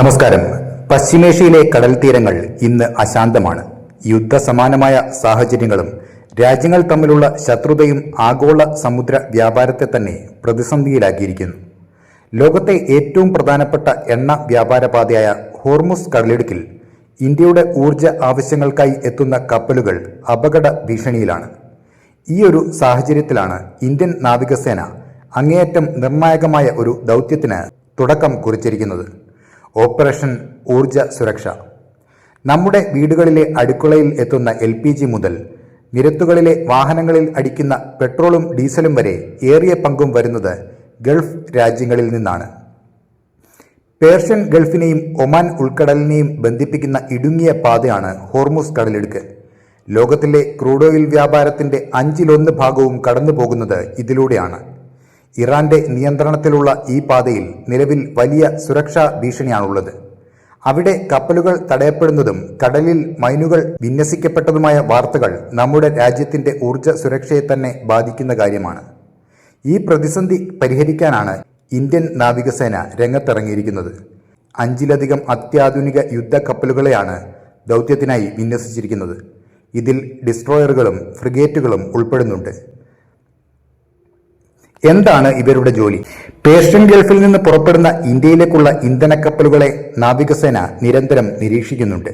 നമസ്കാരം. പശ്ചിമേഷ്യയിലെ കടൽ തീരങ്ങൾ ഇന്ന് അശാന്തമാണ്. യുദ്ധസമാനമായ സാഹചര്യങ്ങളും രാജ്യങ്ങൾ തമ്മിലുള്ള ശത്രുതയും ആഗോള സമുദ്ര വ്യാപാരത്തെ തന്നെ പ്രതിസന്ധിയിലാക്കിയിരിക്കുന്നു. ലോകത്തെ ഏറ്റവും പ്രധാനപ്പെട്ട എണ്ണ വ്യാപാരപാതയായ ഹോർമുസ് കടലിടുക്കിൽ ഇന്ത്യയുടെ ഊർജ ആവശ്യങ്ങൾക്കായി എത്തുന്ന കപ്പലുകൾ അപകട ഭീഷണിയിലാണ്. ഈയൊരു സാഹചര്യത്തിലാണ് ഇന്ത്യൻ നാവികസേന അങ്ങേയറ്റം നിർണായകമായ ഒരു ദൗത്യത്തിന് തുടക്കം കുറിച്ചിരിക്കുന്നത്. ഓപ്പറേഷൻ ഊർജ സുരക്ഷ. നമ്മുടെ വീടുകളിലെ അടുക്കളയിൽ എത്തുന്ന LPG മുതൽ നിരത്തുകളിലെ വാഹനങ്ങളിൽ അടിക്കുന്ന പെട്രോളും ഡീസലും വരെ ഏറിയ പങ്കും വരുന്നത് ഗൾഫ് രാജ്യങ്ങളിൽ നിന്നാണ്. പേർഷ്യൻ ഗൾഫിനെയും ഒമാൻ ഉൾക്കടലിനെയും ബന്ധിപ്പിക്കുന്ന ഇടുങ്ങിയ പാതയാണ് ഹോർമുസ് കടലിടുക്ക്. ലോകത്തിലെ ക്രൂഡ് ഓയിൽ വ്യാപാരത്തിന്റെ 1/5 ഭാഗവും കടന്നു പോകുന്നത് ഇതിലൂടെയാണ്. ഇറാന്റെ നിയന്ത്രണത്തിലുള്ള ഈ പാതയിൽ നിലവിൽ വലിയ സുരക്ഷാ ഭീഷണിയാണുള്ളത്. അവിടെ കപ്പലുകൾ തടയപ്പെടുന്നതും കടലിൽ മൈനുകൾ വിന്യസിക്കപ്പെട്ടതുമായ വാർത്തകൾ നമ്മുടെ രാജ്യത്തിന്റെ ഊർജ സുരക്ഷയെ തന്നെ ബാധിക്കുന്ന കാര്യമാണ്. ഈ പ്രതിസന്ധി പരിഹരിക്കാനാണ് ഇന്ത്യൻ നാവികസേന രംഗത്തിറങ്ങിയിരിക്കുന്നത്. 5-ലധികം അത്യാധുനിക യുദ്ധ കപ്പലുകളെയാണ് ദൗത്യത്തിനായി വിന്യസിച്ചിരിക്കുന്നത്. ഇതിൽ ഡിസ്ട്രോയറുകളും ഫ്രിഗേറ്റുകളും ഉൾപ്പെടുന്നുണ്ട്. എന്താണ് ഇവരുടെ ജോലി? പേർഷ്യൻ ഗൾഫിൽ നിന്ന് പുറപ്പെടുന്ന ഇന്ത്യയിലേക്കുള്ള ഇന്ധനക്കപ്പലുകളെ നാവികസേന നിരന്തരം നിരീക്ഷിക്കുന്നുണ്ട്.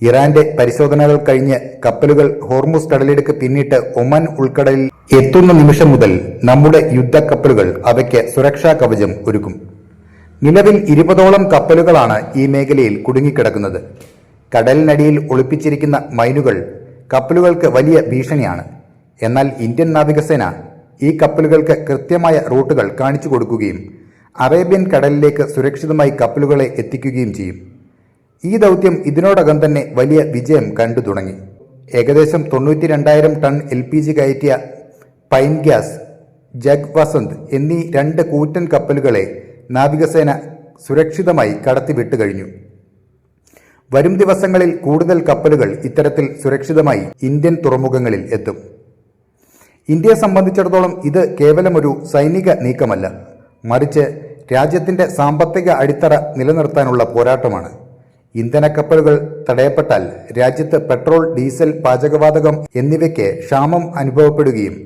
ഇറാന്റെ പരിശോധനകൾ കഴിഞ്ഞ് കപ്പലുകൾ ഹോർമുസ് കടലിടുക്ക് പിന്നിട്ട് ഒമാൻ ഉൾക്കടലിൽ എത്തുന്ന നിമിഷം മുതൽ നമ്മുടെ യുദ്ധക്കപ്പലുകൾ അവയ്ക്ക് സുരക്ഷാ കവചം ഒരുക്കും. നിലവിൽ 20ഓളം കപ്പലുകളാണ് ഈ മേഖലയിൽ കുടുങ്ങിക്കിടക്കുന്നത്. കടലിനടിയിൽ ഒളിപ്പിച്ചിരിക്കുന്ന മൈനുകൾ കപ്പലുകൾക്ക് വലിയ ഭീഷണിയാണ്. എന്നാൽ ഇന്ത്യൻ നാവികസേന ഈ കപ്പലുകൾക്ക് കൃത്യമായ റൂട്ടുകൾ കാണിച്ചു കൊടുക്കുകയും അറേബ്യൻ കടലിലേക്ക് സുരക്ഷിതമായി കപ്പലുകളെ എത്തിക്കുകയും ചെയ്യും. ഈ ദൗത്യം ഇതിനോടകം തന്നെ വലിയ വിജയം കണ്ടു തുടങ്ങി. ഏകദേശം 92,000 ടൺ LPG കയറ്റിയ പൈൻ ഗ്യാസ്, ജഗ് വസന്ത് എന്നീ 2 കൂറ്റൻ കപ്പലുകളെ നാവികസേന സുരക്ഷിതമായി കടത്തിവിട്ടു കഴിഞ്ഞു. വരും ദിവസങ്ങളിൽ കൂടുതൽ കപ്പലുകൾ ഇത്തരത്തിൽ സുരക്ഷിതമായി ഇന്ത്യൻ തുറമുഖങ്ങളിൽ എത്തും. ഇന്ത്യയെ സംബന്ധിച്ചിടത്തോളം ഇത് കേവലം ഒരു സൈനിക നീക്കമല്ല, മറിച്ച് രാജ്യത്തിന്റെ സാമ്പത്തിക അടിത്തറ നിലനിർത്താനുള്ള പോരാട്ടമാണ്. ഇന്ധനക്കപ്പലുകൾ തടയപ്പെട്ടാൽ രാജ്യത്ത് പെട്രോൾ, ഡീസൽ, പാചകവാതകം എന്നിവയ്ക്ക് ക്ഷാമം അനുഭവപ്പെടുകയും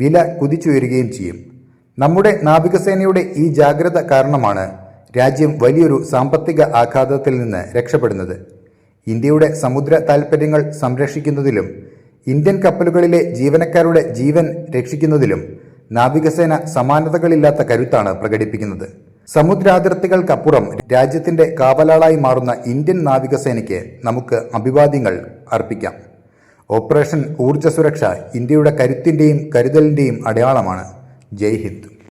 വില കുതിച്ചുയരുകയും ചെയ്യും. നമ്മുടെ നാവികസേനയുടെ ഈ ജാഗ്രത കാരണമാണ് രാജ്യം വലിയൊരു സാമ്പത്തിക ആഘാതത്തിൽ നിന്ന് രക്ഷപ്പെടുന്നത്. ഇന്ത്യയുടെ സമുദ്ര താൽപ്പര്യങ്ങൾ സംരക്ഷിക്കുന്നതിലും ഇന്ത്യൻ കപ്പലുകളിലെ ജീവനക്കാരുടെ ജീവൻ രക്ഷിക്കുന്നതിലും നാവികസേന സമാനതകളില്ലാത്ത കരുത്താണ് പ്രകടിപ്പിക്കുന്നത്. സമുദ്രാതിർത്തികൾക്കപ്പുറം രാജ്യത്തിന്റെ കാവലാളായി മാറുന്ന ഇന്ത്യൻ നാവികസേനയ്ക്ക് നമുക്ക് അഭിവാദ്യങ്ങൾ അർപ്പിക്കാം. ഓപ്പറേഷൻ ഊർജ സുരക്ഷ ഇന്ത്യയുടെ കരുത്തിന്റെയും കരുതലിന്റെയും അടയാളമാണ്. ജയ് ഹിന്ദ്.